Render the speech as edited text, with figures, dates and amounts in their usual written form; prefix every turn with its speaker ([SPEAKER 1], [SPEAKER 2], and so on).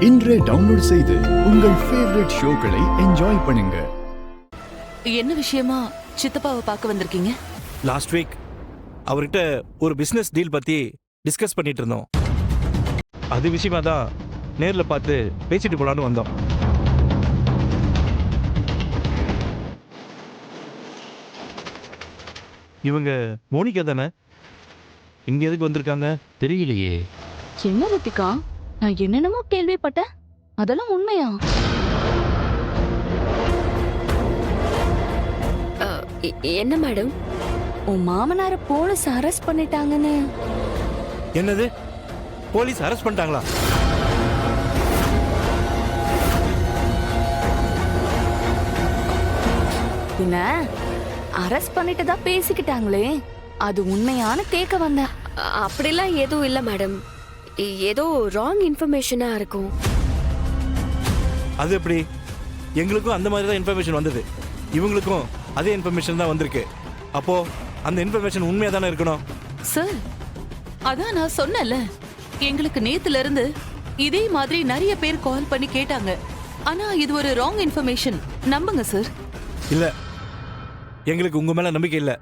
[SPEAKER 1] இன்றே டவுன்லோட் செய்து உங்கள் ஃபேவரட் ஷோக்களை என்ஜாய் பண்ணுங்க.
[SPEAKER 2] என்ன விஷயமா சித்தப்பாவை பார்க்க வந்திருக்கீங்க?
[SPEAKER 3] லாஸ்ட் வீக் அவர்கிட்ட ஒரு பிசினஸ் டீல் பத்தி டிஸ்கஸ் பண்ணிட்டு இருந்தோம். அது விஷயமா தான் நேர்ல பார்த்து பேசிட்டு போலான்னு வந்தோம். இவங்க மோனிகா தானே? இங்க எதுக்கு வந்திருக்காங்க
[SPEAKER 4] தெரியலையே.
[SPEAKER 5] என்ன ரித்திகா, நான் என்னென்னமோ கேள்விப்பட்டேன், அதெல்லாம் உண்மையா?
[SPEAKER 6] என்ன மேடம்?
[SPEAKER 5] உன் மாமனார போலீஸ் அரெஸ்ட் பண்ணிட்டாங்கன்னு.
[SPEAKER 3] என்னது? போலீஸ் அரெஸ்ட் பண்ணிட்டாங்களா?
[SPEAKER 5] என்ன அரெஸ்ட் பண்ணிட்டு தான் பேசிக்கிட்டாங்களே, அது உண்மையானு கேட்க வந்தேன்.
[SPEAKER 6] அப்படிலாம் எதுவும் இல்ல மேடம். ஏதோ ராங் இன்ஃபர்மேஷனா இருக்கும்.
[SPEAKER 3] அது எப்படி? எங்களுக்கும் அந்த மாதிரி தான் இன்ஃபர்மேஷன் வந்தது, இவங்களுக்கும் அதே இன்ஃபர்மேஷன் தான் வந்திருக்கு. அப்போ அந்த இன்ஃபர்மேஷன் உண்மையா தானே இருக்கணும்.
[SPEAKER 2] சார், அதான் நான் சொன்னேன்ல, எங்களுக்கு நேத்துல இருந்து இதே மாதிரி நிறைய பேர் கால் பண்ணி கேட்டாங்க. ஆனா இது ஒரு ராங் இன்ஃபர்மேஷன், நம்புங்க சார்.
[SPEAKER 3] இல்ல, எங்களுக்கு உங்க மேல நம்பிக்கை இல்ல.